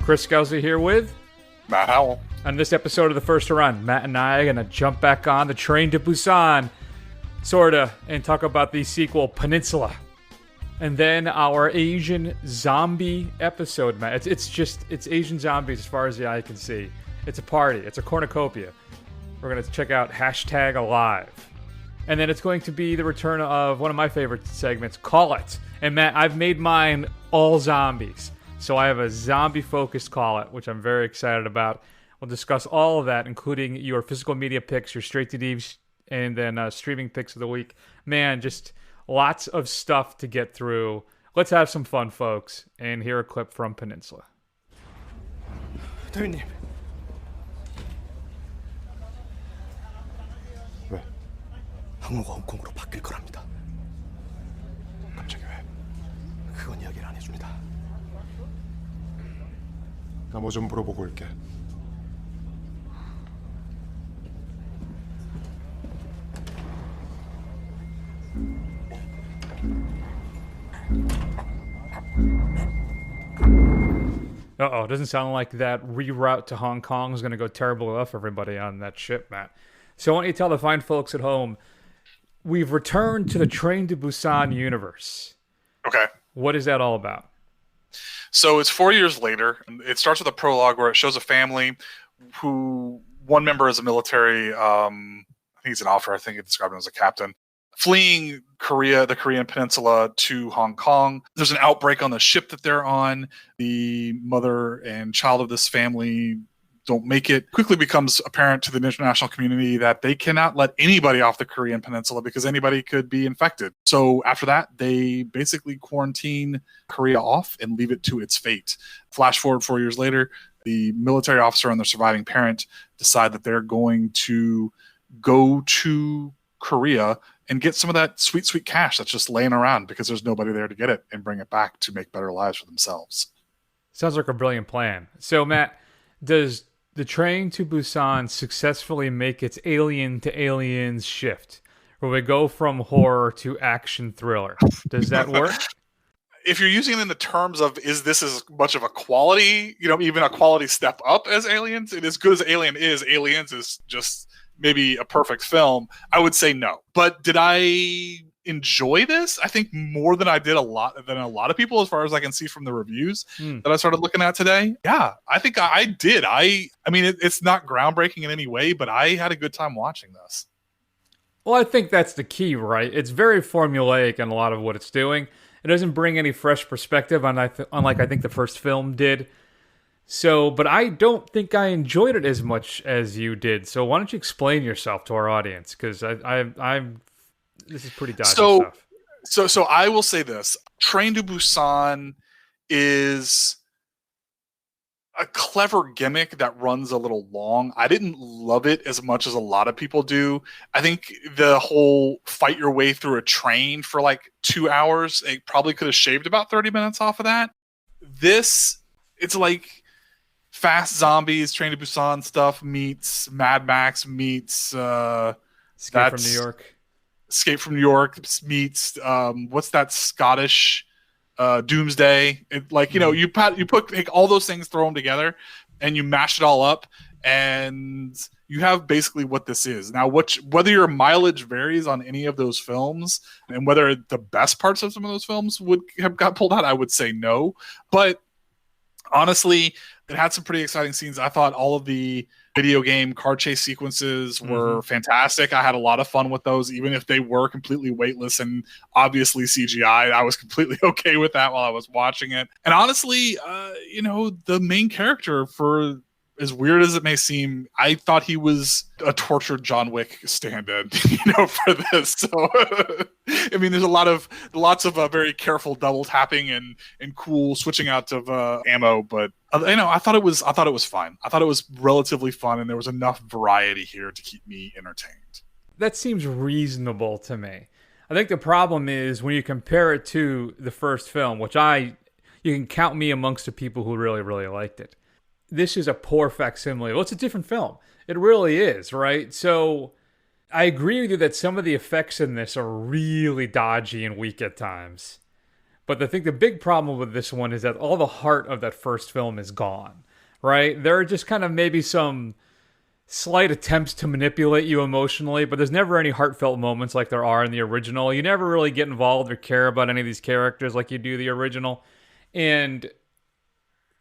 Chris Gelsey here with Matt Howell. On this episode of the First Run, Matt and I are going to jump back on the Train to Busan, sorta, and talk about the sequel, Peninsula. And then our Asian zombie episode, Matt. It's Asian zombies as far as the eye can see. It's a party. It's a cornucopia. We're going to check out #Alive. And then it's going to be the return of one of my favorite segments, Call It. And Matt, I've made mine all zombies. So I have a zombie-focused Call It, which I'm very excited about. We'll discuss all of that, including your physical media picks, your straight-to-DVs, and then streaming picks of the week. Man, just lots of stuff to get through. Let's have some fun, folks, and hear a clip from Peninsula. 대위님. 왜? 항로가 홍콩으로 바뀔 거랍니다. 갑자기 왜? 그건 이야기를 안 해줍니다. 나 뭐 좀 물어보고 올게. Uh-oh, doesn't sound like that reroute to Hong Kong is going to go terribly well for everybody on that ship, Matt. So why don't you tell the fine folks at home, we've returned to the Train to Busan universe. Okay. What is that all about? So it's 4 years later. It starts with a prologue where it shows a family who one member is a military, I think he's an officer, I think it described him as a captain, fleeing Korea, the Korean peninsula, to Hong Kong. There's an outbreak on the ship that they're on. The mother and child of this family don't make it. Quickly becomes apparent to the international community that they cannot let anybody off the Korean peninsula because anybody could be infected. So after that, they basically quarantine Korea off and leave it to its fate. Flash forward 4 years later, the military officer and the surviving parent decide that they're going to go to Korea and get some of that sweet, sweet cash that's just laying around because there's nobody there to get it and bring it back to make better lives for themselves. Sounds like a brilliant plan. So, Matt, does the Train to Busan successfully make its alien to aliens shift, where we go from horror to action thriller? Does that work? If you're using it in the terms of, is this as much of a quality, even a quality step up as Aliens? And as good as Alien is, Aliens is just maybe a perfect film. I would say no. But did I enjoy this? I think more than I did a lot of people, as far as I can see from the reviews that I started looking at today. Yeah, I think I did. I mean, it's not groundbreaking in any way, but I had a good time watching this. Well, I think that's the key, right? It's very formulaic in a lot of what it's doing. It doesn't bring any fresh perspective, unlike I think the first film did. So, but I don't think I enjoyed it as much as you did. So why don't you explain yourself to our audience? Because I'm this is pretty dodgy stuff. So I will say this: Train to Busan is a clever gimmick that runs a little long. I didn't love it as much as a lot of people do. I think the whole fight your way through a train for like 2 hours, it probably could have shaved about 30 minutes off of that. It's like Fast Zombies, Train to Busan stuff meets Mad Max meets Escape from New York. Escape from New York meets what's that Scottish Doomsday? You take all those things, throw them together, and you mash it all up, and you have basically what this is. Now, whether your mileage varies on any of those films, and whether the best parts of some of those films would have got pulled out, I would say no. But honestly, it had some pretty exciting scenes. I thought all of the video game car chase sequences were fantastic. I had a lot of fun with those, even if they were completely weightless and obviously CGI. I was completely okay with that while I was watching it. And honestly, the main character, for as weird as it may seem, I thought he was a tortured John Wick stand-in, for this. So, I mean, there's lots of very careful double tapping and cool switching out of ammo, but I thought it was fun. I thought it was relatively fun, and there was enough variety here to keep me entertained. That seems reasonable to me. I think the problem is when you compare it to the first film, which you can count me amongst the people who really, really liked it. This is a poor facsimile. Well, it's a different film. It really is, right? So I agree with you that some of the effects in this are really dodgy and weak at times. But I think the big problem with this one is that all the heart of that first film is gone, right? There are just kind of maybe some slight attempts to manipulate you emotionally, but there's never any heartfelt moments like there are in the original. You never really get involved or care about any of these characters like you do the original. And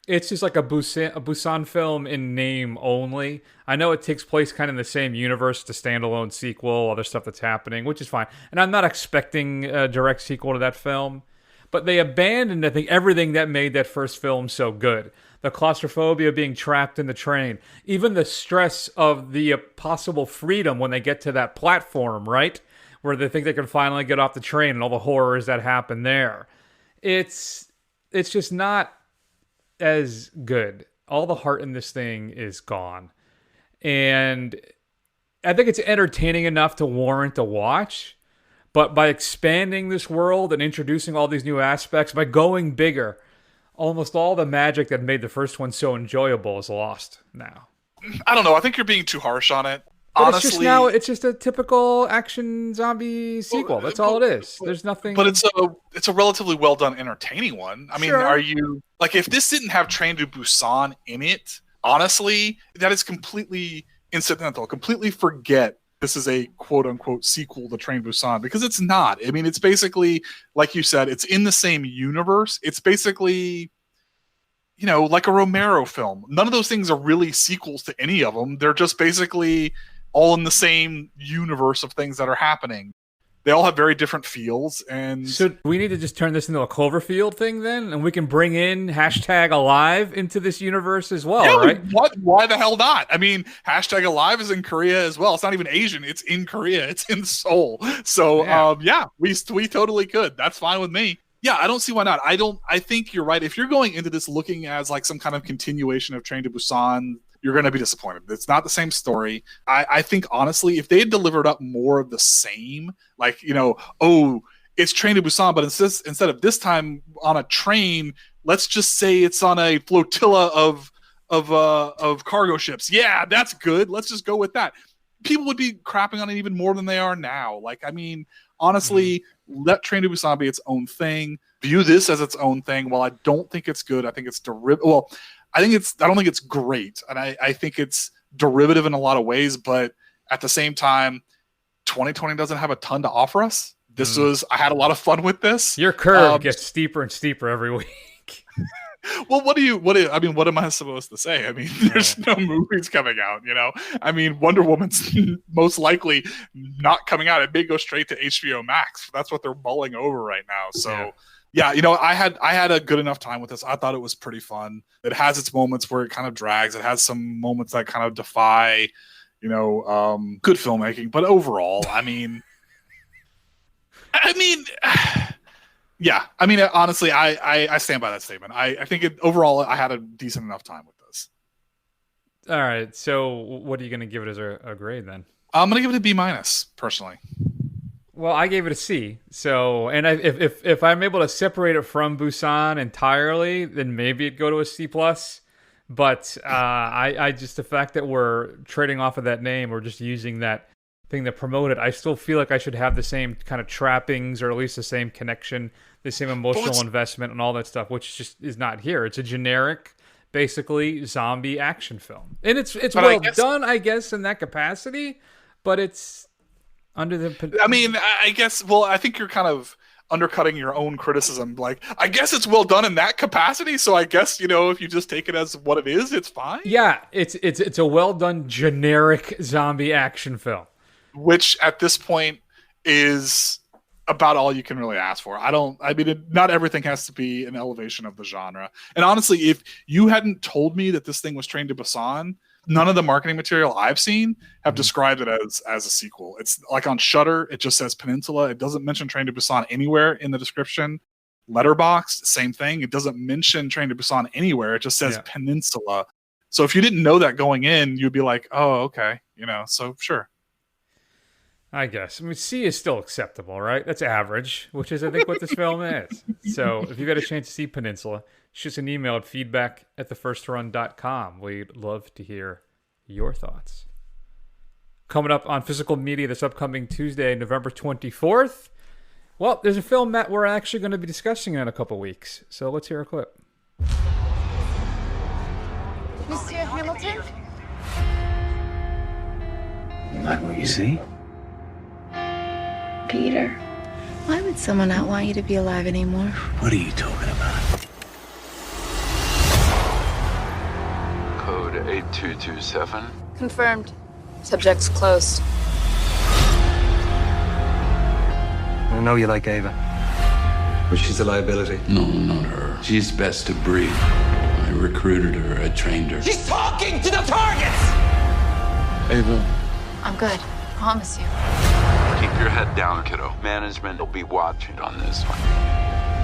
it's just like a Busan film in name only. I know it takes place kind of in the same universe, the standalone sequel, other stuff that's happening, which is fine. And I'm not expecting a direct sequel to that film. But they abandoned, I think, everything that made that first film so good. The claustrophobia of being trapped in the train. Even the stress of the possible freedom when they get to that platform, right? Where they think they can finally get off the train and all the horrors that happen there. It's just not as good. All the heart in this thing is gone. And I think it's entertaining enough to warrant a watch. But by expanding this world and introducing all these new aspects, by going bigger, almost all the magic that made the first one so enjoyable is lost now. I don't know. I think you're being too harsh on it. But Honestly, it's just a typical action zombie sequel. That's all it is. There's nothing. But it's a relatively well done, entertaining one. I mean, Sure. are you like, if this didn't have Train to Busan in it? Honestly, that is completely incidental. Completely forget this is a quote unquote sequel to Train to Busan, because it's not. I mean, it's basically, like you said, it's in the same universe. It's basically, like a Romero film. None of those things are really sequels to any of them. They're just basically all in the same universe of things that are happening. They all have very different feels. And So we need to just turn this into a Cloverfield thing then, and we can bring in #Alive into this universe as well, right? Why the hell not? I mean, #Alive is in Korea as well. It's not even Asian. It's in Korea. It's in Seoul. So we totally could. That's fine with me. Yeah, I don't see why not. I think you're right. If you're going into this looking as like some kind of continuation of Train to Busan, you're going to be disappointed. It's not the same story. I think, honestly, if they had delivered up more of the same, like, it's Train to Busan, but instead of this time on a train, let's just say it's on a flotilla of cargo ships. Yeah, that's good. Let's just go with that. People would be crapping on it even more than they are now. Like, I mean, honestly, let Train to Busan be its own thing. View this as its own thing. While I don't think it's good, I think it's derivative. Well, I don't think it's great, and I think it's derivative in a lot of ways. But at the same time, 2020 doesn't have a ton to offer us. I had a lot of fun with this. Your curve gets steeper and steeper every week. Well, what am I supposed to say? I mean, there's no movies coming out, I mean, Wonder Woman's most likely not coming out. It may go straight to HBO Max. That's what they're mulling over right now. So yeah, I had a good enough time with this. I thought it was pretty fun. It has its moments where it kind of drags. It has some moments that kind of defy, good filmmaking. But overall, I mean, yeah. I mean, honestly, I stand by that statement. I think overall, I had a decent enough time with this. All right. So what are you going to give it as a grade then? I'm going to give it a B-, personally. Well, I gave it a C. So, and if I'm able to separate it from Busan entirely, then maybe it'd go to a C+. But I just, the fact that we're trading off of that name or just using that thing to promote it, I still feel like I should have the same kind of trappings, or at least the same connection, the same emotional investment and all that stuff, which just is not here. It's a generic, basically, zombie action film. And it's well done, I guess, in that capacity, but it's under the... I mean, I guess, well, I think you're kind of undercutting your own criticism. Like, I guess it's well done in that capacity, so I guess, if you just take it as what it is, it's fine. Yeah, it's a well done generic zombie action film, which at this point is about all you can really ask for. Not everything has to be an elevation of the genre. And honestly, if you hadn't told me that this thing was Train to Busan, none of the marketing material I've seen have described it as a sequel. It's like on Shudder, it just says Peninsula. It doesn't mention Train to Busan anywhere in the description. Letterboxd, same thing. It doesn't mention Train to Busan anywhere. It just says Peninsula. So if you didn't know that going in, you'd be like, oh, okay. So sure. I guess. I mean, C is still acceptable, right? That's average, which is, I think, what this film is. So if you've got a chance to see Peninsula, shoot us an email at feedback@thefirstrun.com. We'd love to hear your thoughts. Coming up on Physical Media this upcoming Tuesday, November 24th, Well, there's a film that we're actually going to be discussing in a couple weeks. So let's hear a clip. Monsieur Hamilton? You like what you see? Peter. Why would someone not want you to be alive anymore? What are you talking about? Code 8227. Confirmed. Subject's closed. I know you like Ava. But she's a liability. No, not her. She's best of breed. I recruited her. I trained her. She's talking to the targets! Ava, I'm good. Promise you. keep your head down, kiddo. Management will be watching on this one.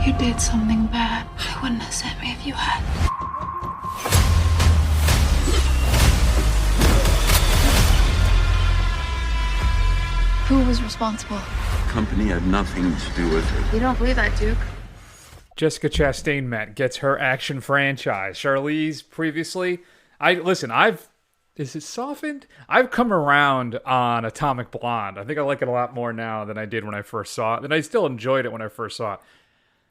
You did something bad. I wouldn't have sent me if you had. Who was responsible? Company had nothing to do with it. You don't believe that, Duke? Jessica Chastain, Matt, gets her action franchise. Charlize previously. Is it softened? I've come around on Atomic Blonde. I think I like it a lot more now than I did when I first saw it. And I still enjoyed it when I first saw it.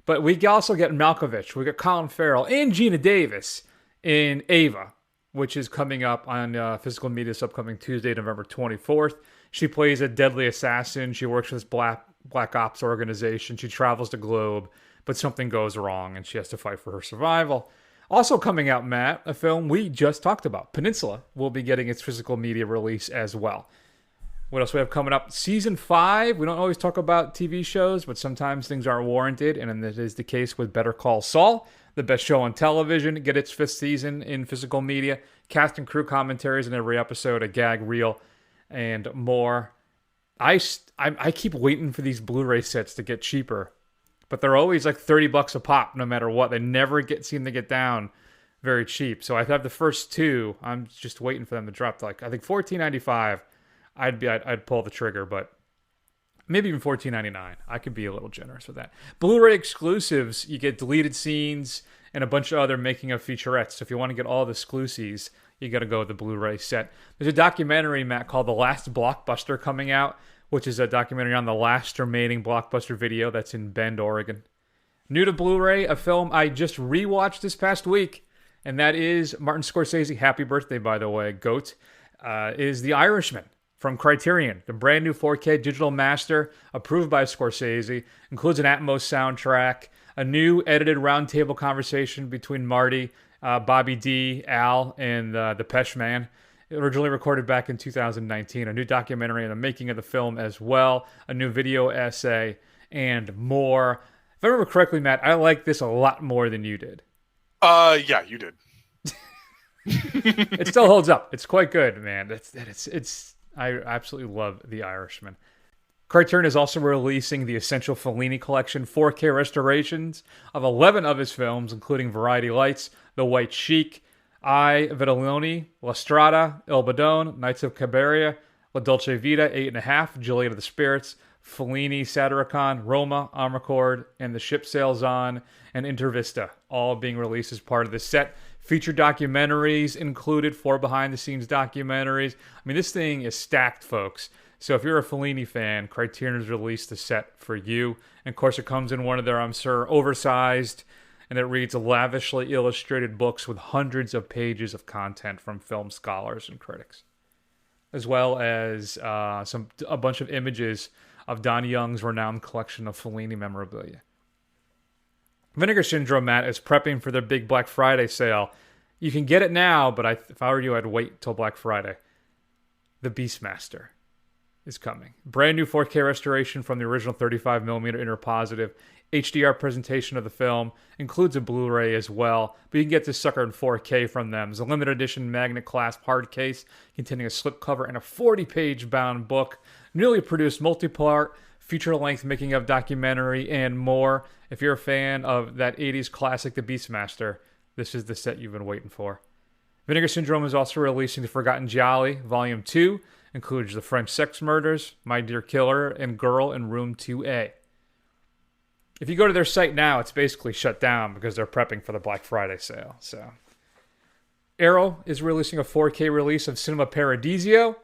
But we also get Malkovich. We got Colin Farrell and Gina Davis in Ava, which is coming up on Physical Media this upcoming Tuesday, November 24th. She plays a deadly assassin. She works for this black ops organization. She travels the globe, but something goes wrong, and she has to fight for her survival. Also coming out, Matt, a film we just talked about, Peninsula, will be getting its physical media release as well. What else we have coming up? Season 5. We don't always talk about TV shows, but sometimes things aren't warranted, and that is the case with Better Call Saul, the best show on television. Get its 5th season in physical media. Cast and crew commentaries in every episode, a gag reel, and more. I keep waiting for these Blu-ray sets to get cheaper, but they're always like $30 a pop no matter what. They never seem to get down very cheap. So I have the first 2. I'm just waiting for them to drop to, like, I think $14.95. I'd pull the trigger, but maybe even $14.99. I could be a little generous with that. Blu-ray exclusives, you get deleted scenes and a bunch of other making of featurettes. So if you want to get all the exclusives, you got to go with the Blu-ray set. There's a documentary, Matt, called The Last Blockbuster coming out, which is a documentary on the last remaining Blockbuster video that's in Bend, Oregon. New to Blu-ray, a film I just rewatched this past week, and that is Martin Scorsese. Happy birthday, by the way, GOAT. Is The Irishman from Criterion, the brand new 4K digital master approved by Scorsese. Includes an Atmos soundtrack, a new edited roundtable conversation between Marty, Bobby D, Al, and the Depeche Man. Originally recorded back in 2019. A new documentary on the making of the film as well. A new video essay and more. If I remember correctly, Matt, I like this a lot more than you did. Yeah, you did. It still holds up. It's quite good, man. I absolutely love The Irishman. Criterion is also releasing the Essential Fellini Collection 4K restorations of 11 of his films, including Variety Lights, The White Sheik, I, Vitelloni, La Strada, Il Badone, Knights of Cabiria, La Dolce Vita, 8.5, Juliet of the Spirits, Fellini, Satyricon, Roma, Amarcord, and The Ship Sails On, and Intervista, all being released as part of this set. Feature documentaries included, 4 behind-the-scenes documentaries. I mean, this thing is stacked, folks. So if you're a Fellini fan, Criterion has released the set for you. And of course, it comes in one of their, I'm sure, oversized, and it reads lavishly illustrated books with hundreds of pages of content from film scholars and critics, as well as a bunch of images of Don Young's renowned collection of Fellini memorabilia. Vinegar Syndrome, Matt, is prepping for their big Black Friday sale. You can get it now, but if I were you, I'd wait till Black Friday. The Beastmaster is coming. Brand new 4K restoration from the original 35mm interpositive. HDR presentation of the film. Includes a Blu-ray as well. But you can get this sucker in 4K from them. It's a limited edition magnet clasp hard case containing a slipcover and a 40-page bound book. Newly produced multi-part feature-length making-of documentary and more. If you're a fan of that 80s classic, The Beastmaster, this is the set you've been waiting for. Vinegar Syndrome is also releasing The Forgotten Gialli, Volume 2. Includes The French Sex Murders, My Dear Killer, and Girl in Room 2A. If you go to their site now, it's basically shut down because they're prepping for the Black Friday sale. So, Arrow is releasing a 4K release of Cinema Paradiso.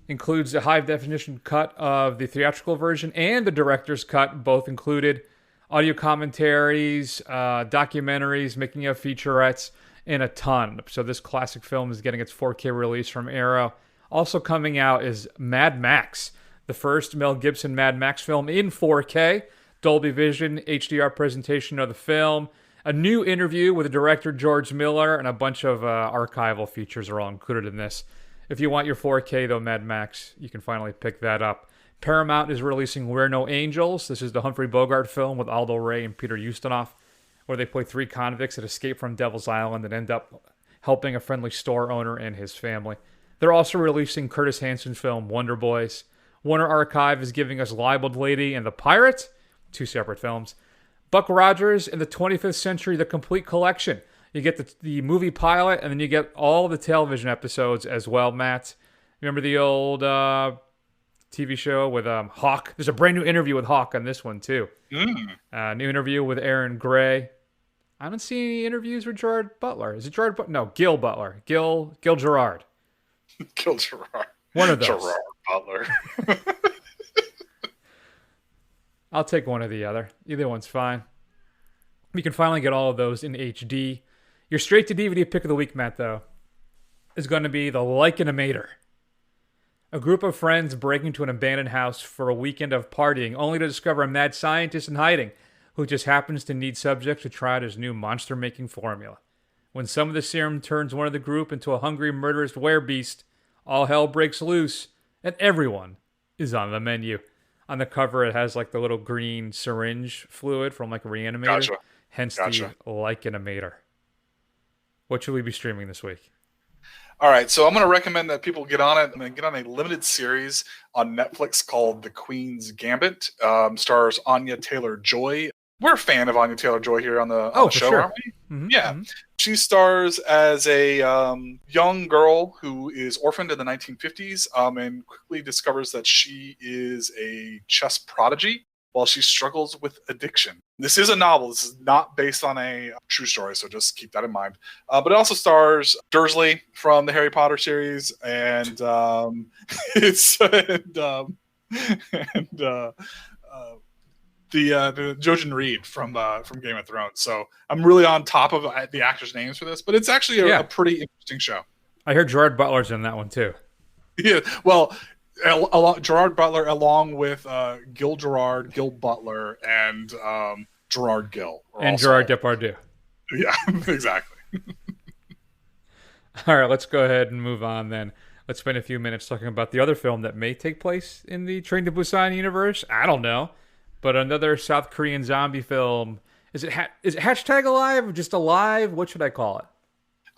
Includes a high-definition cut of the theatrical version and the director's cut, both included. Audio commentaries, documentaries, making of featurettes, and a ton. So this classic film is getting its 4K release from Arrow. Also coming out is Mad Max, the first Mel Gibson Mad Max film in 4K, Dolby Vision, HDR presentation of the film, a new interview with the director George Miller, and a bunch of archival features are all included in this. If you want your 4K, though, Mad Max, you can finally pick that up. Paramount is releasing We're No Angels. This is the Humphrey Bogart film with Aldo Ray and Peter Ustinov, where they play 3 convicts that escape from Devil's Island and end up helping a friendly store owner and his family. They're also releasing Curtis Hanson's film Wonder Boys. Warner Archive is giving us Libeled Lady and the Pirate, 2 separate films. Buck Rogers in the 25th Century, the complete collection. You get the movie pilot, and then you get all the television episodes as well, Matt. Remember the old TV show with Hawk? There's a brand new interview with Hawk on this one, too. New interview with Aaron Gray. I don't see any interviews with Gerard Butler. Is it Gerard Butler? No, Gil Butler. Gil Gerard. Gil Gerard. One of those. Gerard Butler. I'll take one or the other. Either one's fine. You can finally get all of those in HD. Your straight-to-DVD pick of the week, Matt, though, is going to be The Lycanomator. A group of friends break into an abandoned house for a weekend of partying, only to discover a mad scientist in hiding who just happens to need subjects to try out his new monster-making formula. When some of the serum turns one of the group into a hungry, murderous werebeast, all hell breaks loose, and everyone is on the menu. On the cover, it has like the little green syringe fluid from like a reanimator. Gotcha. Hence the Lycanomator. What should we be streaming this week? All right, so I'm going to recommend that people get on it. I'm going to get on a limited series on Netflix called The Queen's Gambit. Stars Anya Taylor-Joy. We're a fan of Anya Taylor-Joy here on the show, sure. aren't we? Mm-hmm. Yeah. Mm-hmm. She stars as a young girl who is orphaned in the 1950s and quickly discovers that she is a chess prodigy while she struggles with addiction. This is a novel. This is not based on a true story, so just keep that in mind. But it also stars Dursley from the Harry Potter series, and the Jojen Reed from Game of Thrones. So I'm really on top of the actors' names for this, but it's actually a pretty interesting show. I heard Gerard Butler's in that one too. Yeah, well, Gerard Butler along with Gil Gerard, Gil Butler, and Gerard Gill. And Gerard Depardieu. Yeah, exactly. All right, let's go ahead and move on then. Let's spend a few minutes talking about the other film that may take place in the Train to Busan universe. I don't know. But another South Korean zombie film. Is it hashtag alive or just alive? What should I call it?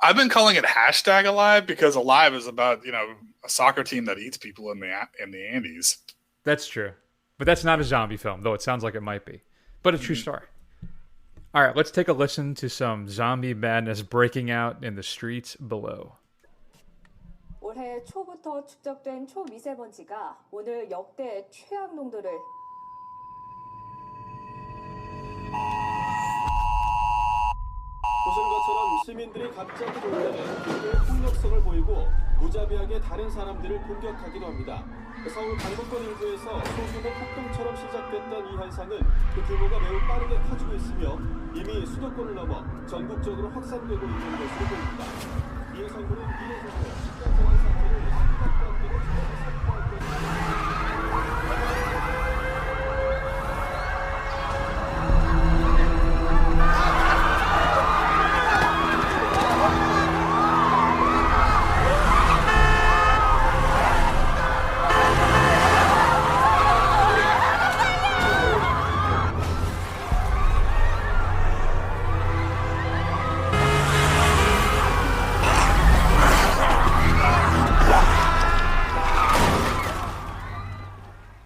I've been calling it hashtag alive because alive is about, a soccer team that eats people in the Andes. That's true. But that's not a zombie film, though it sounds like it might be. But a true story. All right, let's take a listen to some zombie madness breaking out in the streets below. 올해 초부터 축적된 초미세먼지가 오늘 역대 최악 농도를 보신 것처럼 시민들이 갑자기 돌변해 굉장히 폭력성을 보이고 무자비하게 다른 사람들을 공격하기도 합니다. 서울 강북권 일부에서 소규모 폭동처럼 시작됐던 이 현상은 그 규모가 매우 빠르게 커지고 있으며 이미 수도권을 넘어 전국적으로 확산되고 있는 것으로 보입니다. 이에 정부는 이례적으로 심각한 사태를 심각관계로 선포할 것입니다.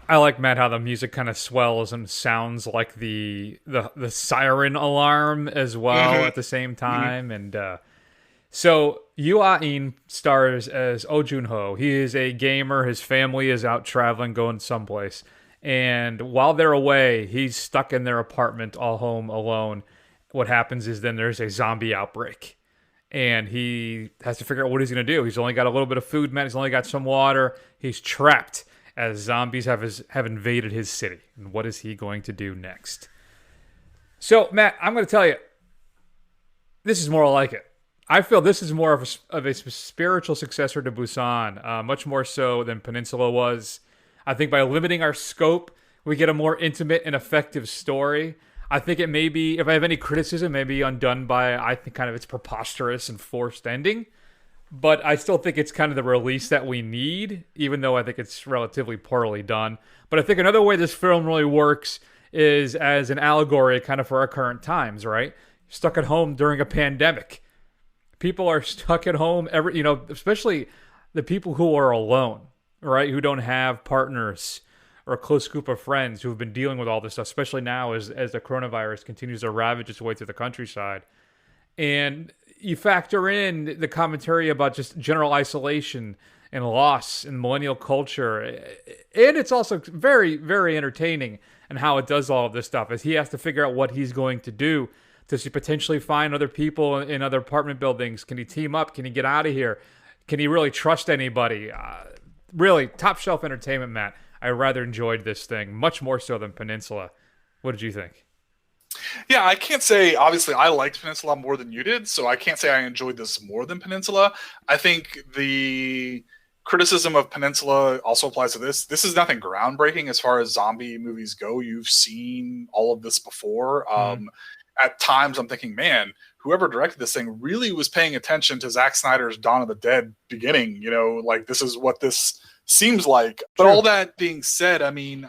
I like, Matt, how the music kind of swells and sounds like the siren alarm as well at the same time. And so Yoo Ah-in stars as Oh Joon-ho. He is a gamer. His family is out traveling, going someplace. And while they're away, he's stuck in their apartment all home alone. What happens is then there's a zombie outbreak. and he has to figure out what he's going to do. He's only got a little bit of food, man. He's only got some water. He's trapped as zombies have invaded his city. And what is he going to do next? So, Matt, I'm going to tell you, this is more like it. I feel this is more of a spiritual successor to Busan, much more so than Peninsula was. I think by limiting our scope, we get a more intimate and effective story. I think it may be, if I have any criticism, maybe undone by, I think, kind of its preposterous and forced ending. But I still think it's kind of the release that we need, even though I think it's relatively poorly done. But I think another way this film really works is as an allegory kind of for our current times, right? Stuck at home during a pandemic. People are stuck at home, especially the people who are alone, right? Who don't have partners or a close group of friends who have been dealing with all this stuff, especially now as the coronavirus continues to ravage its way through the countryside. And you factor in the commentary about just general isolation and loss in millennial culture. And it's also very, very entertaining in how it does all of this stuff, as he has to figure out what he's going to do. Does he potentially find other people in other apartment buildings? Can he team up? Can he get out of here? Can he really trust anybody? Really, top shelf entertainment, Matt. I rather enjoyed this thing, much more so than Peninsula. What did you think? Yeah, I can't say, obviously, I liked Peninsula more than you did, so I can't say I enjoyed this more than Peninsula. I think the criticism of Peninsula also applies to this. This is nothing groundbreaking as far as zombie movies go. You've seen all of this before. At times, I'm thinking, man, whoever directed this thing really was paying attention to Zack Snyder's Dawn of the Dead beginning. Like, this is what this seems like. But all that being said, I mean,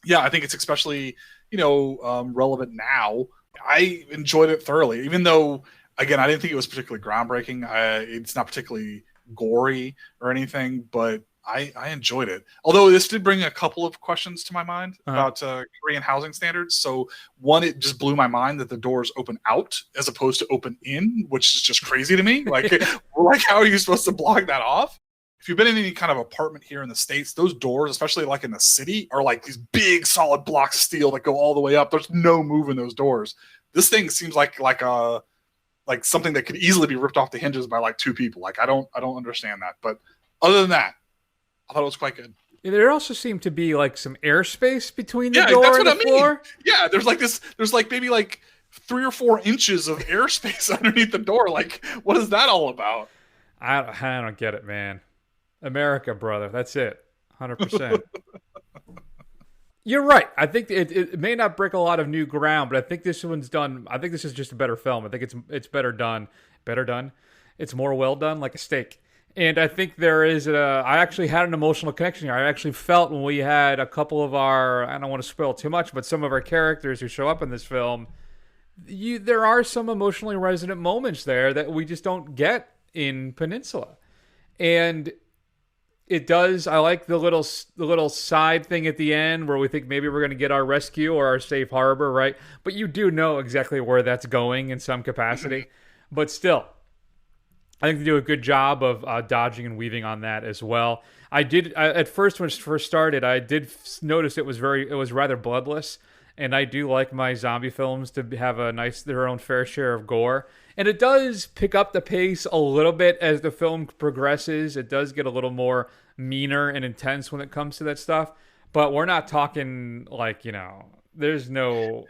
yeah, I think it's especially relevant now. I enjoyed it thoroughly, even though, again, I didn't think it was particularly groundbreaking. It's not particularly gory or anything, but I enjoyed it. Although this did bring a couple of questions to my mind about Korean housing standards. So one, it just blew my mind that the doors open out as opposed to open in, which is just crazy to me. Like, how are you supposed to block that off? If you've been in any kind of apartment here in the States, those doors, especially like in the city, are like these big solid blocks of steel that go all the way up. There's no move in those doors. This thing seems like something that could easily be ripped off the hinges by like two people. Like, I don't understand that. But other than that, I thought it was quite good. There also seemed to be like some airspace between the door and the floor. Yeah, there's maybe like 3 or 4 inches of airspace underneath the door. Like, what is that all about? I don't get it, man. America, brother. That's it. 100%. You're right. I think it may not break a lot of new ground, but I think this one's done. I think this is just a better film. I think it's better done. Better done. It's more well done, like a steak. And I think I actually had an emotional connection here. I actually felt when we had a couple of I don't want to spoil too much, but some of our characters who show up in this film, there are some emotionally resonant moments there that we just don't get in Peninsula. And it does. I like the little side thing at the end where we think maybe we're going to get our rescue or our safe harbor, right? But you do know exactly where that's going in some capacity. But still, I think they do a good job of dodging and weaving on that as well. At first, when it first started, I did notice it was rather bloodless, and I do like my zombie films to have their own fair share of gore. And it does pick up the pace a little bit as the film progresses. It does get a little more meaner and intense when it comes to that stuff. But we're not talking like, there's no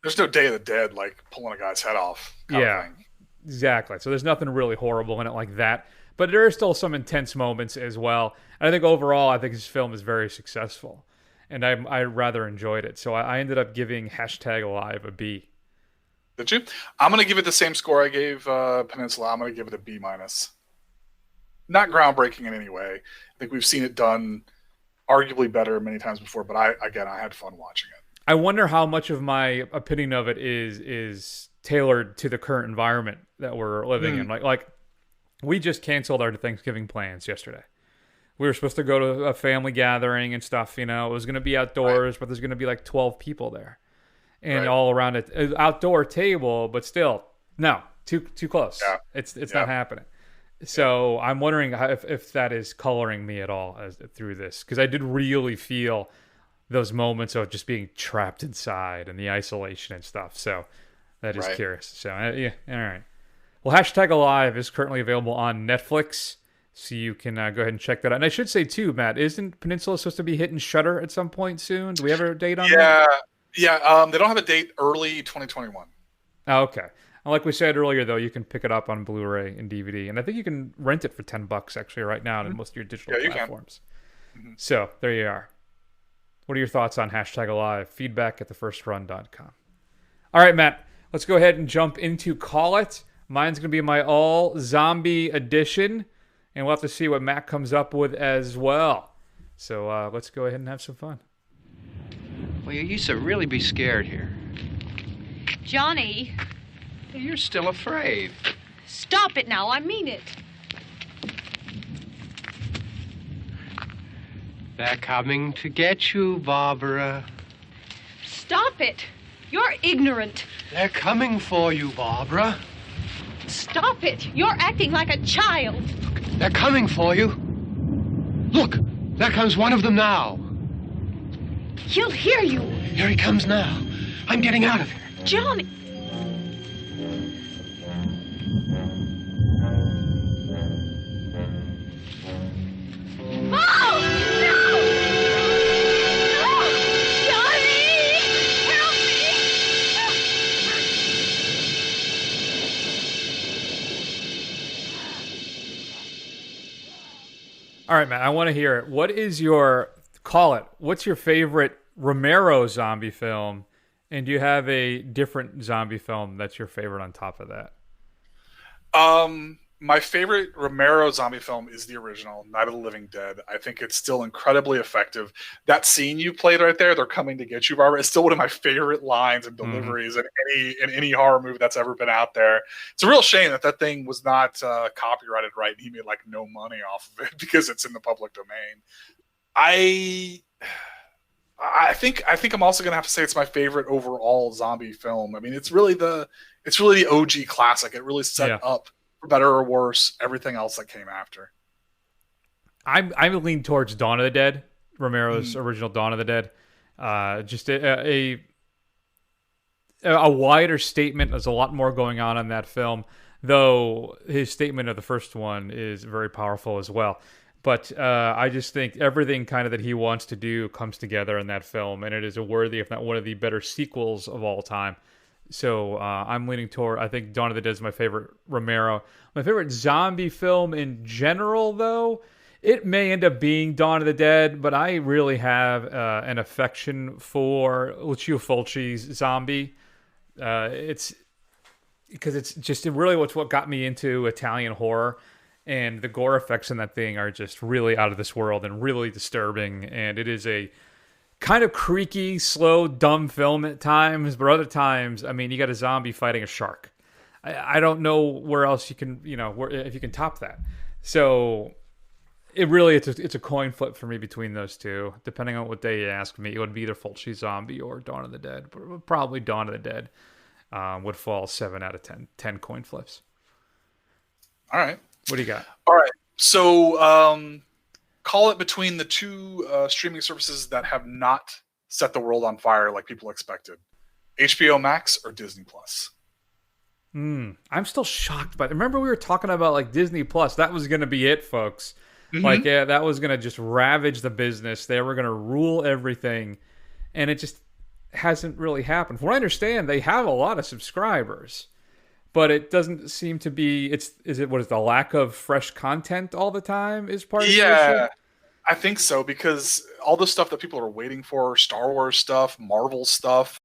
Day of the Dead, like pulling a guy's head off. Kind of thing. Exactly. So there's nothing really horrible in it like that. But there are still some intense moments as well. And I think overall, I think this film is very successful. And I rather enjoyed it. So I ended up giving #Alive a B. Did you? I'm going to give it the same score I gave Peninsula. I'm going to give it a B-. Not groundbreaking in any way. I think we've seen it done arguably better many times before, but I had fun watching it. I wonder how much of my opinion of it is tailored to the current environment that we're living in. Like we just canceled our Thanksgiving plans yesterday. We were supposed to go to a family gathering and stuff, It was going to be outdoors, but there's going to be like 12 people there. And all around an outdoor table, but still, no, too close. Yeah. It's not happening. So I'm wondering if that is coloring me at all through this, because I did really feel those moments of just being trapped inside and the isolation and stuff. So that is curious. So yeah, all right. Well, Hashtag Alive is currently available on Netflix, so you can go ahead and check that out. And I should say, too, Matt, isn't Peninsula supposed to be hitting Shudder at some point soon? Do we have a date on that? Yeah. They don't have a date. Early 2021. Oh, okay. And like we said earlier, though, you can pick it up on Blu-ray and DVD. And I think you can rent it for $10 actually right now on most of your digital platforms. So there you are. What are your thoughts on Hashtag Alive? Feedback at thefirstrun.com. All right, Matt, let's go ahead and jump into Call It. Mine's going to be my all-zombie edition, and we'll have to see what Matt comes up with as well. So let's go ahead and have some fun. Well, you used to really be scared here. Johnny. You're still afraid. Stop it now, I mean it. They're coming to get you, Barbara. Stop it. You're ignorant. They're coming for you, Barbara. Stop it. You're acting like a child. They're coming for you. Look, there comes one of them now. He'll hear you. Here he comes now. I'm getting out of here. Johnny. Oh! No! No! Johnny! Help All right, Matt, I want to hear it. What is your, call it, what's your favorite Romero zombie film? And do you have a different zombie film that's your favorite on top of that? My favorite Romero zombie film is the original, Night of the Living Dead. I think it's still incredibly effective. That scene you played right there, they're coming to get you, Barbara, is still one of my favorite lines and deliveries in any horror movie that's ever been out there. It's a real shame that thing was not copyrighted right. He made like no money off of it because it's in the public domain. I think I'm also gonna have to say it's my favorite overall zombie film. I mean, it's really the OG classic. It really set up, for better or worse, everything else that came after. I'm leaning towards Dawn of the Dead, Romero's original Dawn of the Dead. Just a wider statement. There's a lot more going on in that film, though his statement of the first one is very powerful as well. But I just think everything kind of that he wants to do comes together in that film, and it is a worthy, if not one of the better sequels of all time. So I'm leaning toward, I think Dawn of the Dead is my favorite Romero. My favorite zombie film in general, though, it may end up being Dawn of the Dead, but I really have an affection for Lucio Fulci's Zombie. It's because it's just really what got me into Italian horror. And the gore effects in that thing are just really out of this world and really disturbing. And it is a kind of creaky, slow, dumb film at times. But other times, I mean, you got a zombie fighting a shark. I don't know where else you can, if you can top that. So it really, it's a coin flip for me between those two. Depending on what day you ask me, it would be either Fulci Zombie or Dawn of the Dead. But probably Dawn of the Dead would fall 7 out of 10 coin flips. All right. What do you got? All right. So call it between the two streaming services that have not set the world on fire like people expected. HBO Max or Disney Plus? I'm still shocked by it. Remember we were talking about like Disney Plus. That was going to be it, folks. Like, yeah, that was going to just ravage the business. They were going to rule everything. And it just hasn't really happened. From what I understand, they have a lot of subscribers. But it doesn't seem to be. Is the lack of fresh content all the time is part of the issue? I think so, because all the stuff that people are waiting for, Star Wars stuff, Marvel stuff,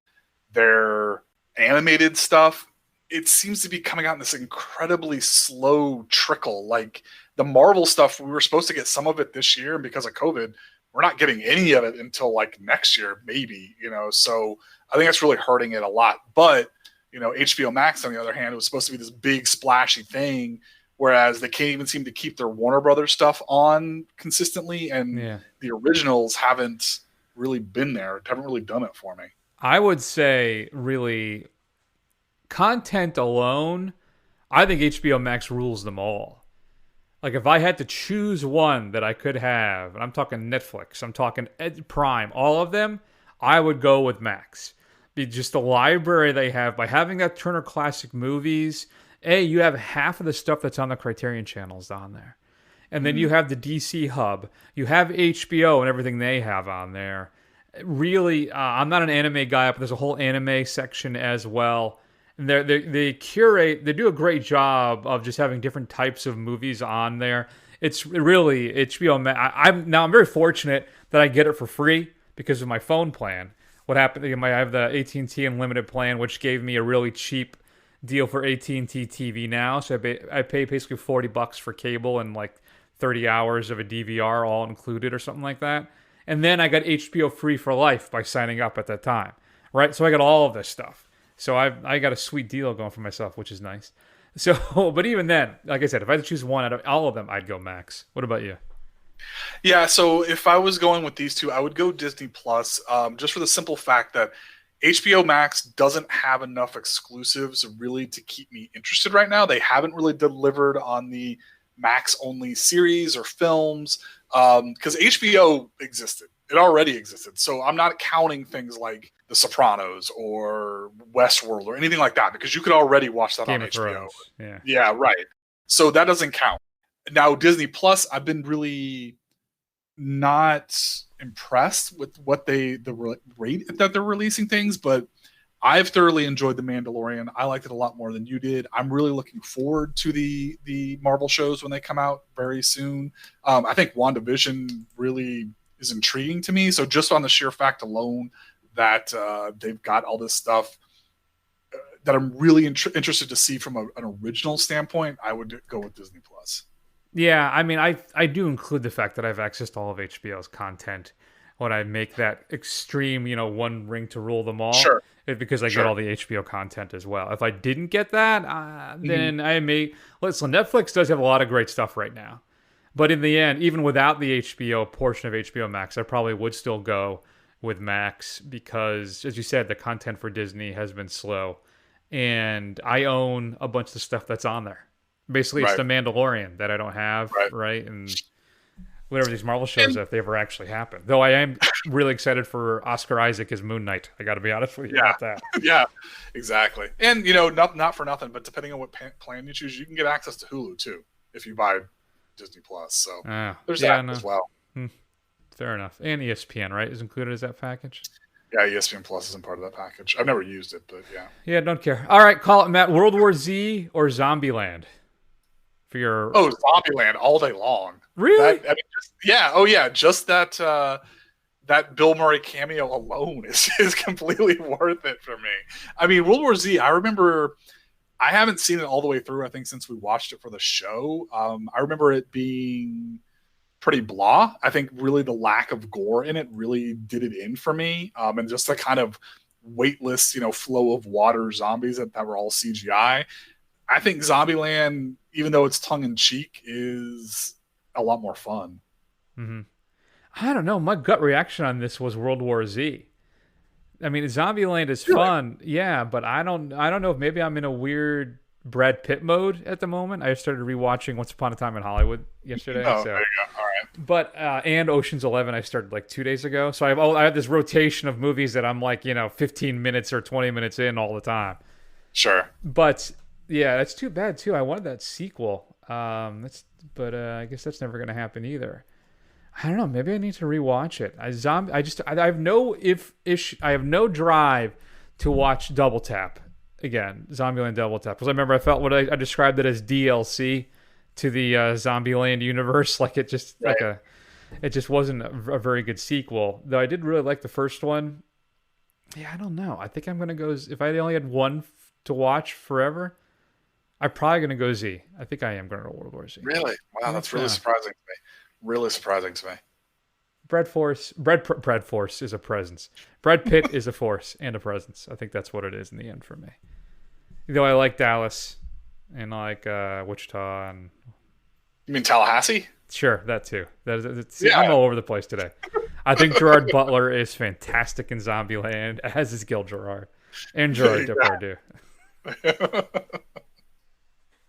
their animated stuff, it seems to be coming out in this incredibly slow trickle. Like the Marvel stuff, we were supposed to get some of it this year, and because of COVID, we're not getting any of it until like next year, maybe. So I think that's really hurting it a lot. But HBO Max, on the other hand, it was supposed to be this big splashy thing, whereas they can't even seem to keep their Warner Brothers stuff on consistently, and the originals haven't really been there, haven't really done it for me. I would say, really, content alone, I think HBO Max rules them all. Like, if I had to choose one that I could have, and I'm talking Netflix, I'm talking Prime, all of them, I would go with Max. Be just the library they have by having that Turner Classic Movies you have half of the stuff that's on the Criterion channels on there. And then you have the DC hub. You have HBO and everything they have on there. Really, I'm not an anime guy, but there's a whole anime section as well. And they curate, they do a great job of just having different types of movies on there. It's really HBO. I'm very fortunate that I get it for free because of my phone plan. What happened? I have the AT&T Unlimited plan, which gave me a really cheap deal for AT&T TV now. So I pay basically $40 for cable and like 30 hours of a DVR all included or something like that. And then I got HBO free for life by signing up at that time, right? So I got all of this stuff. So I got a sweet deal going for myself, which is nice. So, but even then, like I said, if I had to choose one out of all of them, I'd go Max. What about you? Yeah, so if I was going with these two, I would go Disney Plus, just for the simple fact that HBO Max doesn't have enough exclusives really to keep me interested right now. They haven't really delivered on the Max-only series or films, because HBO existed. It already existed. So I'm not counting things like The Sopranos or Westworld or anything like that, because you could already watch that Game on of HBO. Thrones. Yeah, right. So that doesn't count. Now, Disney Plus, I've been really not impressed with what the rate that they're releasing things, but I've thoroughly enjoyed The Mandalorian. I liked it a lot more than you did. I'm really looking forward to the Marvel shows when they come out very soon. I think WandaVision really is intriguing to me. So just on the sheer fact alone that they've got all this stuff that I'm really interested to see from an original standpoint, I would go with Disney Plus. Yeah, I mean, I do include the fact that I have access to all of HBO's content when I make that extreme, one ring to rule them all. Sure. Because I get all the HBO content as well. If I didn't get that, then I may... Listen, Netflix does have a lot of great stuff right now. But in the end, even without the HBO portion of HBO Max, I probably would still go with Max because, as you said, the content for Disney has been slow. And I own a bunch of stuff that's on there. Basically, it's The Mandalorian that I don't have, right? And whatever these Marvel shows, if they ever actually happen. Though I am really excited for Oscar Isaac as Moon Knight. I got to be honest with you about that. Yeah, exactly. And, not for nothing, but depending on what plan you choose, you can get access to Hulu, too, if you buy Disney Plus. So there's that as well. Fair enough. And ESPN, right, is included as that package? Yeah, ESPN Plus isn't part of that package. I've never used it, but yeah. Yeah, don't care. All right, call it, Matt. World War Z or Zombieland? For your... Oh, Zombieland all day long. Really? Just that Bill Murray cameo alone is completely worth it for me. I mean, World War Z, I remember, I haven't seen it all the way through, I think, since we watched it for the show. I remember it being pretty blah. I think really the lack of gore in it really did it in for me. And just the kind of weightless, flow of water zombies that were all CGI. I think Zombieland, even though it's tongue-in-cheek, is a lot more fun. Mm-hmm. I don't know. My gut reaction on this was World War Z. I mean, Zombieland is fun, yeah, but I don't know if maybe I'm in a weird Brad Pitt mode at the moment. I started rewatching Once Upon a Time in Hollywood yesterday. Oh, there you go. All right. But and Ocean's 11 I started like 2 days ago. So I have this rotation of movies that I'm like 15 minutes or 20 minutes in all the time. Sure. But yeah, that's too bad too. I wanted that sequel. I guess that's never going to happen either. I don't know. Maybe I need to rewatch it. I have no drive to watch Double Tap again. Zombieland Double Tap, because I remember I felt I described it as DLC to the Zombieland universe. Like it just it just wasn't a very good sequel. Though I did really like the first one. Yeah, I don't know. I think I'm gonna go. If I only had one to watch forever, I'm probably gonna go Z. I think I am gonna go World War Z. Really? Wow, that's really surprising to me. Really surprising to me. Brad Force is a presence. Brad Pitt is a force and a presence. I think that's what it is in the end for me. Though I like Dallas and I like Wichita and... You mean Tallahassee? Sure, that too. I'm all over the place today. I think Gerard Butler is fantastic in Zombieland, as is Gil Gerard and Gerard Depardieu.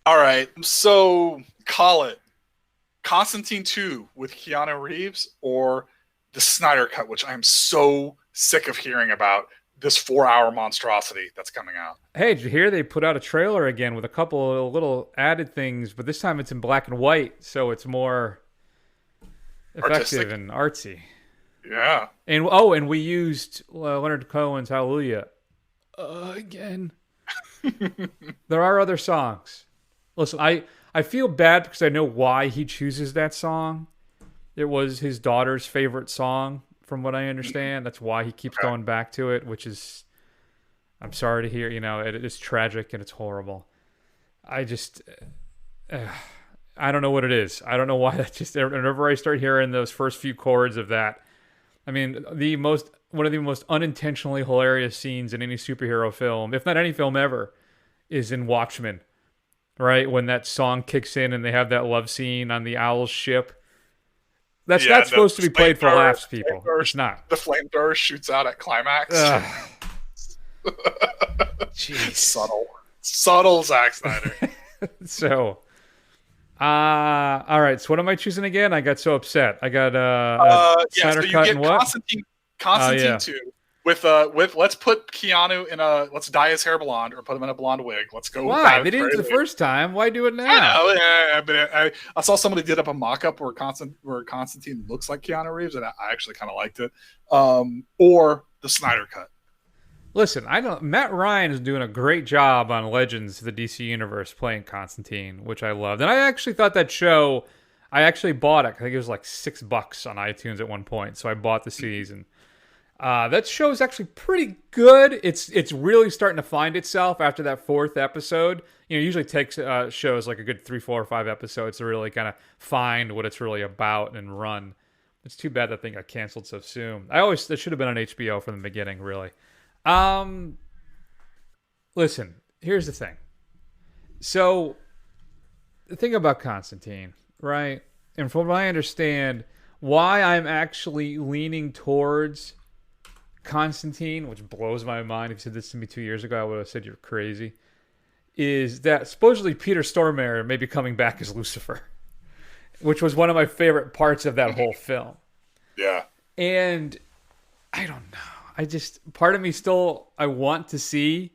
All right, so call it Constantine 2 with Keanu Reeves or the Snyder Cut, which I'm so sick of hearing about this 4-hour monstrosity that's coming out. Hey, did you hear they put out a trailer again with a couple of little added things, but this time it's in black and white, so it's more effective Artistic. and artsy. Yeah. And we used Leonard Cohen's Hallelujah again. There are other songs. Listen, I feel bad because I know why he chooses that song. It was his daughter's favorite song, from what I understand. That's why he keeps going back to it, which is, I'm sorry to hear, it is tragic and it's horrible. I just, I don't know what it is. I don't know why that just, whenever I start hearing those first few chords of that, I mean, one of the most unintentionally hilarious scenes in any superhero film, if not any film ever, is in Watchmen, right? When that song kicks in and they have that love scene on the Owl's ship. That's not supposed to be played for laughs, people. It's not. The flamethrower shoots out at climax. Jeez. Subtle Zack Snyder. So, all right. So what am I choosing again? I got so upset. I got Snyder so you Cut get and what? Constantine 2 with let's put Keanu in let's dye his hair blonde or put him in a blonde wig. Let's go. Why? They did it the first time. Why do it now? I know, but I saw somebody did up a mock-up where Constantine looks like Keanu Reeves, and I actually kind of liked it. Or the Snyder Cut. Listen, Matt Ryan is doing a great job on Legends of the DC Universe playing Constantine, which I loved. And I actually thought that show, I actually bought it. I think it was like $6 on iTunes at one point. So I bought the season. That show is actually pretty good. It's really starting to find itself after that 4th episode. It usually takes shows like a good 3, 4, or 5 episodes to really kind of find what it's really about and run. It's too bad that thing got canceled so soon. That should have been on HBO from the beginning, really. Listen, here's the thing. So, the thing about Constantine, right? And from what I understand, why I'm actually leaning towards Constantine, which blows my mind. If you said this to me 2 years ago, I would have said you're crazy, is that supposedly Peter Stormare may be coming back as Lucifer, which was one of my favorite parts of that whole film. Yeah. And I don't know. Part of me still, I want to see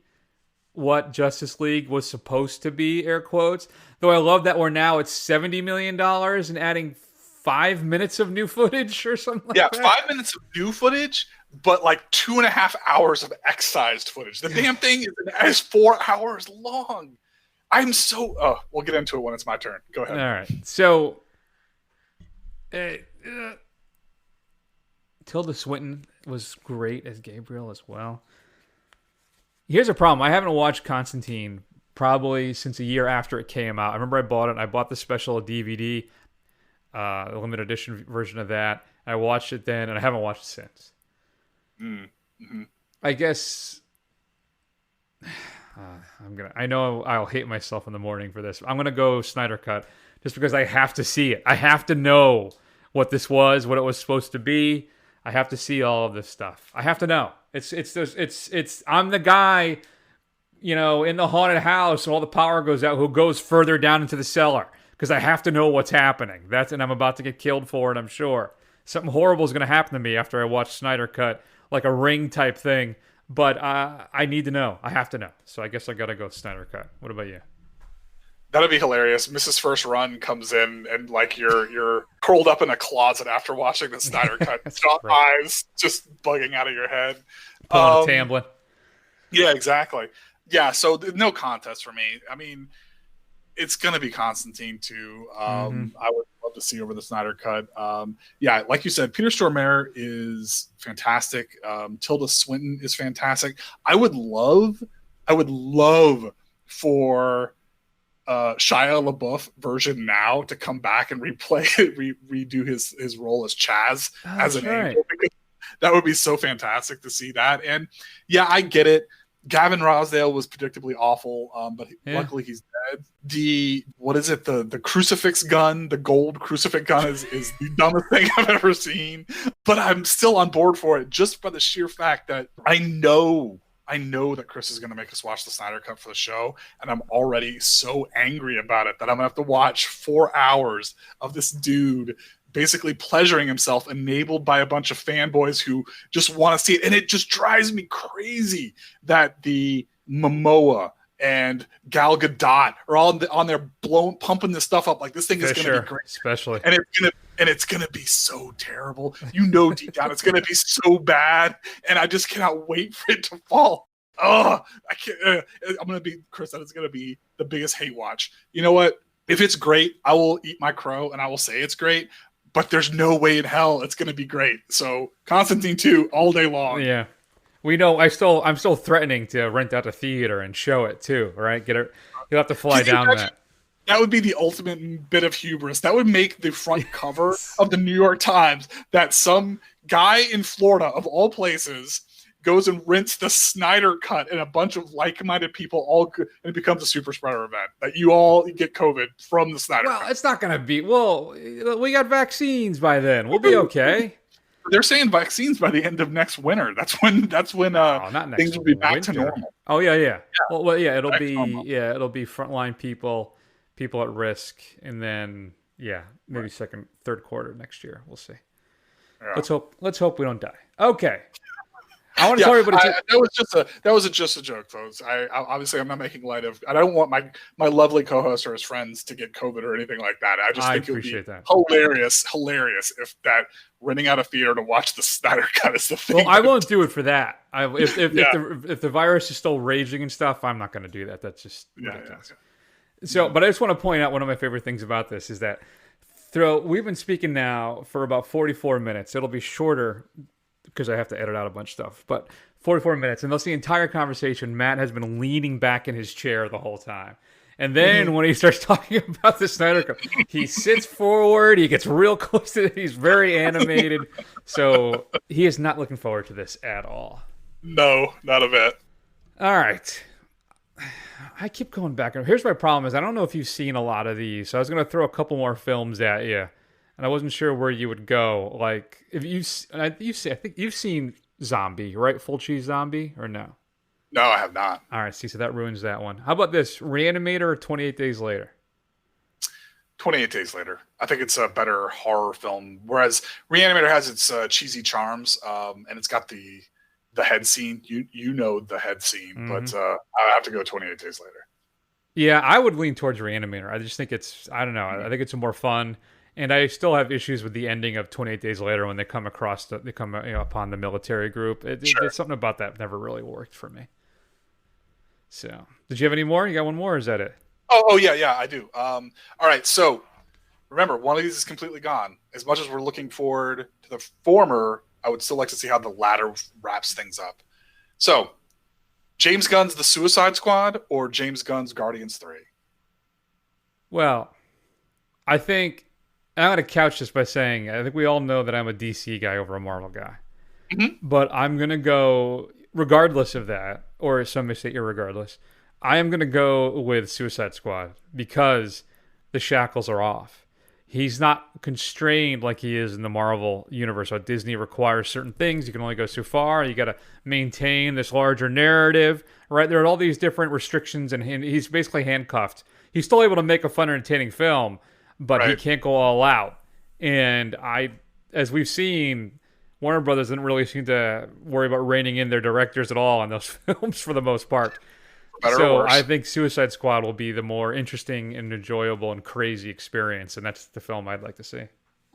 what Justice League was supposed to be, air quotes. Though I love that we're now at $70 million and adding 5 minutes of new footage or something like that. Yeah, 5 minutes of new footage, but like 2.5 hours of excised footage. The damn thing is 4 hours long. I'm so... Oh, we'll get into it when it's my turn. Go ahead. All right. So... Tilda Swinton was great as Gabriel as well. Here's a problem. I haven't watched Constantine probably since a year after it came out. I remember I bought it. I bought the special DVD, the limited edition version of that. I watched it then, and I haven't watched it since. Mm-hmm. I guess I know I'll hate myself in the morning for this. I'm gonna go Snyder Cut just because I have to see it. I have to know what this was, what it was supposed to be. I have to see all of this stuff. I have to know. It's I'm the guy, in the haunted house and all the power goes out who goes further down into the cellar because I have to know what's happening. And I'm about to get killed for it, I'm sure. Something horrible is going to happen to me after I watch Snyder Cut, like a Ring type thing. But I need to know. I have to know. So I guess I got to go Snyder Cut. What about you? That'd be hilarious. Mrs. First Run comes in and like you're curled up in a closet after watching the Snyder Cut. Eyes just bugging out of your head. Pulling a Tamblyn. Yeah, exactly. Yeah, so no contest for me. I mean, it's going to be Constantine 2. I would love to see over the Snyder Cut. Yeah, like you said, Peter Stormare is fantastic. Tilda Swinton is fantastic. I would love for Shia LaBeouf version now to come back and redo his role as Chaz as an angel, because that would be so fantastic to see that. And yeah, I get it. Gavin Rossdale was predictably awful, but luckily he's dead. The crucifix gun, the gold crucifix gun is the dumbest thing I've ever seen. But I'm still on board for it just by the sheer fact that I know that Chris is going to make us watch the Snyder Cut for the show, and I'm already so angry about it that I'm going to have to watch 4 hours of this dude basically pleasuring himself, enabled by a bunch of fanboys who just want to see it. And it just drives me crazy that the Momoa and Gal Gadot are all on there pumping this stuff up like this thing is going to be great, especially, and it's gonna be so terrible. Deep down it's gonna be so bad, and I just cannot wait for it to fall. Oh, I can't. I'm gonna be Chris. That is gonna be the biggest hate watch. You know what? If it's great, I will eat my crow and I will say it's great. But there's no way in hell it's gonna be great. So Constantine 2 all day long. Yeah, we know. I'm still threatening to rent out a theater and show it too. Right? Get it. You'll have to fly down that. That would be the ultimate bit of hubris. That would make the front cover of the New York Times that some guy in Florida, of all places, goes and rents the Snyder Cut and a bunch of like-minded people and it becomes a super spreader event. That you all get COVID from the Snyder Cut. Well, it's not going to be. Well, we got vaccines by then. We'll be okay. They're saying vaccines by the end of next winter. That's when not things will be back to normal. Oh, yeah. Well, yeah, it'll be frontline people at risk, and then maybe second, third quarter next year. We'll see. Yeah. Let's hope we don't die. Okay. I want to tell everybody. That was just a joke, folks. I'm not making light of. I don't want my lovely co-host or his friends to get COVID or anything like that. I just think it would be hilarious if that renting out a theater to watch the Snyder Cut is the thing. Well, I won't do it for that. If the virus is still raging and stuff, I'm not going to do that. That's just ridiculous. So, but I just want to point out one of my favorite things about this is that we've been speaking now for about 44 minutes. It'll be shorter because I have to edit out a bunch of stuff, but 44 minutes. And that's the entire conversation. Matt has been leaning back in his chair the whole time. And then when he starts talking about the Snyder Cut, he sits forward, he gets real close to it, he's very animated. So he is not looking forward to this at all. No, not a bit. All right. I keep going back. Here's my problem is I don't know if you've seen a lot of these. So I was going to throw a couple more films at you, and I wasn't sure where you would go. I think you've seen Zombie, right? Full Cheese Zombie, or no? No, I have not. All right, so that ruins that one. How about this? Reanimator or 28 Days Later? 28 Days Later. I think it's a better horror film, whereas Reanimator has its cheesy charms, and it's got the head scene. You know the head scene, but I have to go 28 Days Later. Yeah, I would lean towards Reanimator. I just think I don't know. I think it's more fun, and I still have issues with the ending of 28 Days Later when they come upon the military group. It's something about that never really worked for me. So, did you have any more? You got one more, or is that it? Oh yeah, I do. All right, so remember, one of these is completely gone. As much as we're looking forward to the former, I would still like to see how the latter wraps things up. So, James Gunn's The Suicide Squad or James Gunn's Guardians 3? Well, I think I'm going to couch this by saying I think we all know that I'm a DC guy over a Marvel guy. Mm-hmm. But I'm going to go, regardless of that, or some may say irregardless, I am going to go with Suicide Squad because the shackles are off. He's not constrained like he is in the Marvel universe. So Disney requires certain things. You can only go so far. You got to maintain this larger narrative, right? There are all these different restrictions, and he's basically handcuffed. He's still able to make a fun, entertaining film, but he can't go all out. And as we've seen, Warner Brothers didn't really seem to worry about reining in their directors at all in those films for the most part. So I think Suicide Squad will be the more interesting and enjoyable and crazy experience, and that's the film I'd like to see.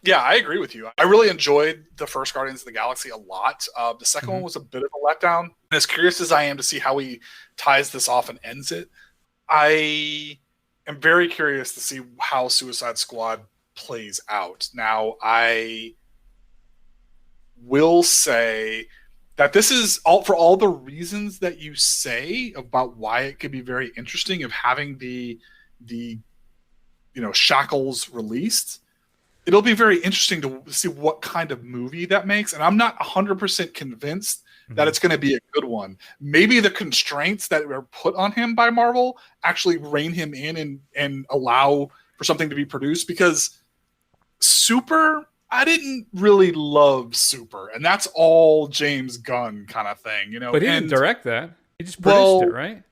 Yeah, I agree with you. I really enjoyed the first Guardians of the Galaxy a lot. The second one was a bit of a letdown. And as curious as I am to see how he ties this off and ends it, I am very curious to see how Suicide Squad plays out. Now, I will say that this is for all the reasons that you say about why it could be very interesting of having the shackles released. It'll be very interesting to see what kind of movie that makes. And I'm not 100% convinced that it's going to be a good one. Maybe the constraints that were put on him by Marvel actually rein him in and allow for something to be produced, because I didn't really love Super, and that's all James Gunn kind of thing, But he didn't direct that. He just produced it, right?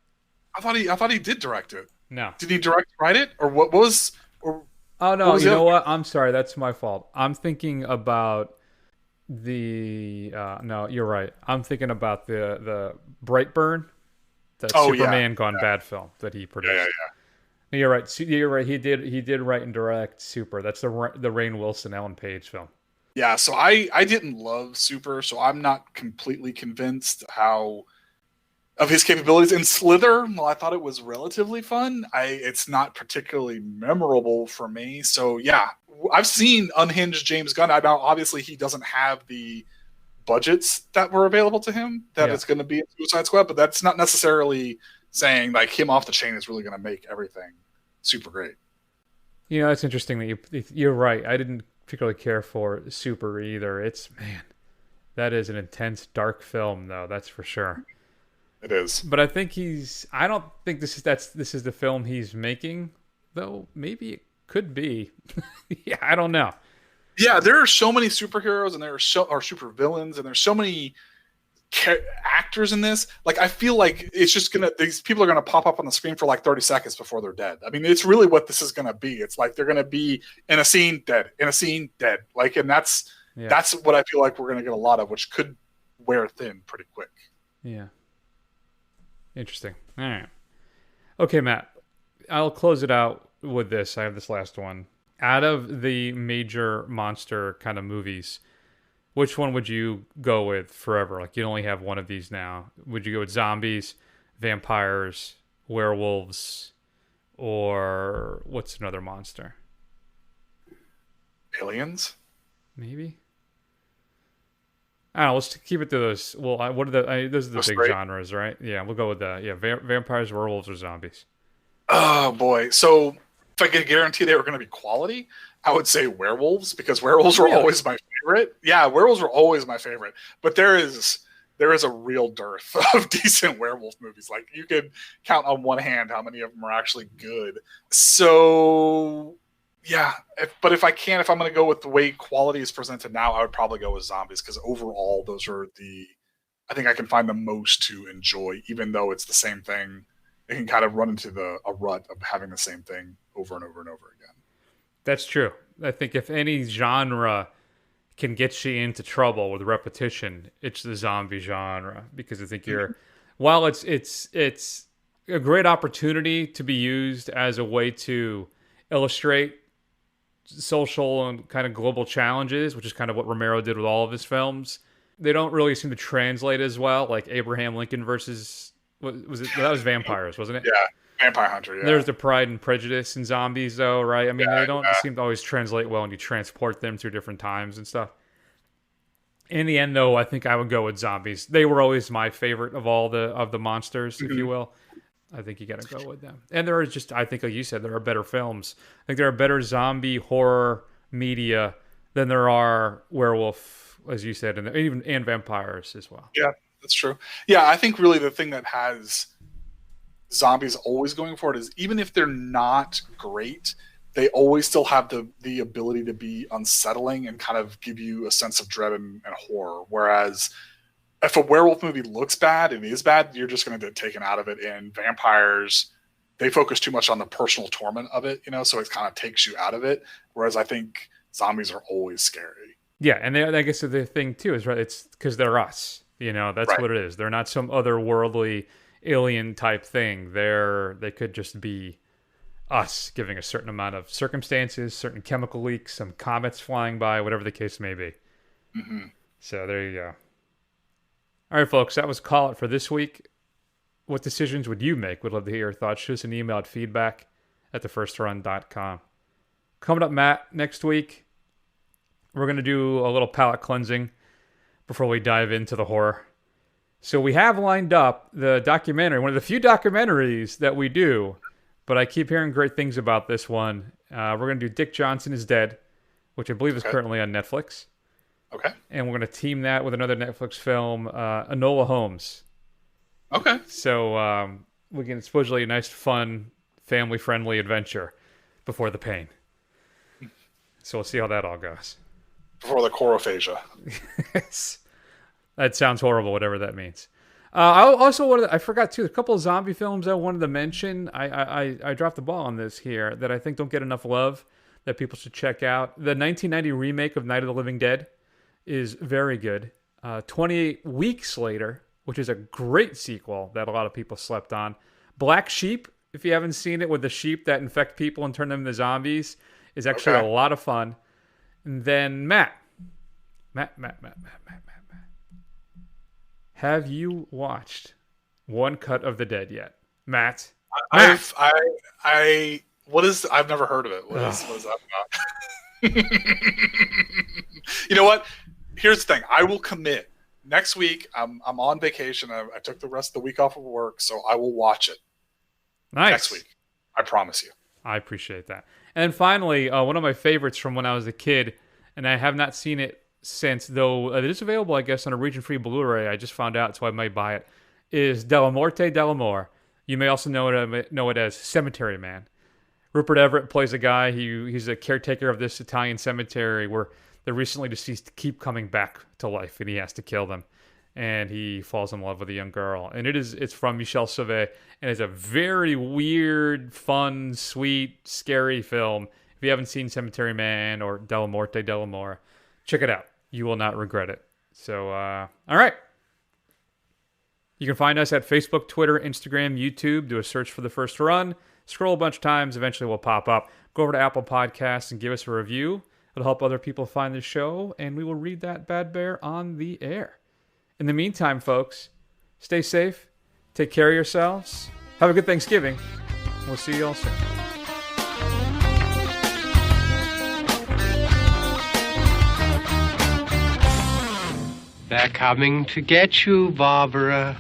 I thought he did direct it. No. Did he write it, or what was? Or Oh no, What was you the know other- what? I'm sorry, that's my fault. I'm thinking about the no, you're right. I'm thinking about the Brightburn, that Oh, yeah. Superman Gone Bad film that he produced. Yeah. You're right. You're right. He did write and direct Super. That's the Rainn Wilson, Ellen Page film. Yeah, so I didn't love Super, so I'm not completely convinced of his capabilities. In Slither, well, I thought it was relatively fun. It's not particularly memorable for me. So yeah, I've seen unhinged James Gunn. I know obviously he doesn't have the budgets that were available to him that it's going to be in Suicide Squad, but that's not necessarily saying like him off the chain is really going to make everything super great. You know, it's interesting that you're right. I didn't particularly care for Super either. That is an intense, dark film, though. That's for sure. It is. But I think I don't think this is the film he's making, though. Maybe it could be. Yeah, I don't know. Yeah, there are so many superheroes and there are super villains and there's so many actors in this. Like, I feel like it's just these people are gonna pop up on the screen for like 30 seconds before they're dead. I mean, it's really what this is gonna be. It's like they're gonna be in a scene dead, in a scene dead. Like, and that's what I feel like we're gonna get a lot of, which could wear thin pretty quick. Yeah. Interesting. All right. Okay, Matt. I'll close it out with this. I have this last one. Out of the major monster kind of movies, which one would you go with forever? Like, you only have one of these now. Would you go with zombies, vampires, werewolves, or what's another monster? Aliens? Maybe. I don't know. Let's keep it to those. Well, what are those are the big genres, right? Yeah, we'll go with that. Yeah, vampires, werewolves, or zombies. Oh boy! So if I could guarantee they were going to be quality, I would say werewolves, because werewolves were always my favorite. Yeah, werewolves were always my favorite. But there is a real dearth of decent werewolf movies. Like, you could count on one hand how many of them are actually good. So yeah, if I'm going to go with the way quality is presented now, I would probably go with zombies, because overall those are I think I can find the most to enjoy, even though it's the same thing. It can kind of run into a rut of having the same thing over and over and over again. That's true. I think if any genre can get you into trouble with repetition, it's the zombie genre, because I think while it's a great opportunity to be used as a way to illustrate social and kind of global challenges, which is kind of what Romero did with all of his films. They don't really seem to translate as well, like Abraham Lincoln versus that was vampires, wasn't it? Yeah, Vampire Hunter. Yeah. There's the Pride and Prejudice in zombies, though, right? I mean, they don't seem to always translate well when you transport them through different times and stuff. In the end, though, I think I would go with zombies. They were always my favorite of all the monsters, if you will. I think you got to go with them. And there are just, I think, like you said, there are better films. I think there are better zombie horror media than there are werewolf, as you said, and vampires as well. Yeah, that's true. Yeah, I think really the thing that has zombies always going for it is, even if they're not great, they always still have the ability to be unsettling and kind of give you a sense of dread and horror. Whereas if a werewolf movie looks bad and is bad, you're just going to get taken out of it. And vampires, they focus too much on the personal torment of it, so it kind of takes you out of it. Whereas I think zombies are always scary. Yeah, and I guess the thing too is, right, it's because they're us. That's right. What it is. They're not some otherworldly alien type thing. They could just be us, giving a certain amount of circumstances, certain chemical leaks, some comets flying by, whatever the case may be. Mm-hmm. So there you go. All right, folks, that was Call It for this week. What decisions would you make? We'd love to hear your thoughts. Shoot us an email at feedback@thefirstrun.com. Coming up, Matt, next week, we're going to do a little palate cleansing before we dive into the horror. So we have lined up the documentary, one of the few documentaries that we do, but I keep hearing great things about this one. We're going to do Dick Johnson is Dead, which I believe is currently on Netflix. Okay. And we're going to team that with another Netflix film, Enola Holmes. Okay. So we can supposedly a nice, fun, family-friendly adventure before the pain. So we'll see how that all goes. Before the chorophagia. That sounds horrible, whatever that means. I forgot too, a couple of zombie films I wanted to mention. I dropped the ball on this here that I think don't get enough love. that people should check out. The 1990 remake of Night of the Living Dead is very good. 28 Weeks Later, which is a great sequel that a lot of people slept on. Black Sheep, if you haven't seen it, with the sheep that infect people and turn them into zombies, is actually a lot of fun. And then Matt. Have you watched One Cut of the Dead yet? Matt? I've never heard of it. What is that about? You know what? Here's the thing. I will commit. Next week, I'm on vacation. I took the rest of the week off of work, so I will watch it. Nice. Next week. I promise you. I appreciate that. And finally, one of my favorites from when I was a kid, and I have not seen it since, though it is available, I guess, on a region-free Blu-ray. I just found out, so I might buy it, is Della Morte Dell'Amore. You may also know it as Cemetery Man. Rupert Everett plays a guy. He's a caretaker of this Italian cemetery where the recently deceased keep coming back to life, and he has to kill them. And he falls in love with a young girl. And it's from Michel Sauvé, and it's a very weird, fun, sweet, scary film. If you haven't seen Cemetery Man or Della Morte Dell'Amore, check it out. You will not regret it. So, all right. You can find us at Facebook, Twitter, Instagram, YouTube. Do a search for The First Run. Scroll a bunch of times. Eventually we'll pop up. Go over to Apple Podcasts and give us a review. It'll help other people find the show, and we will read that bad bear on the air. In the meantime, folks, stay safe. Take care of yourselves. Have a good Thanksgiving. We'll see you all soon. They're coming to get you, Barbara.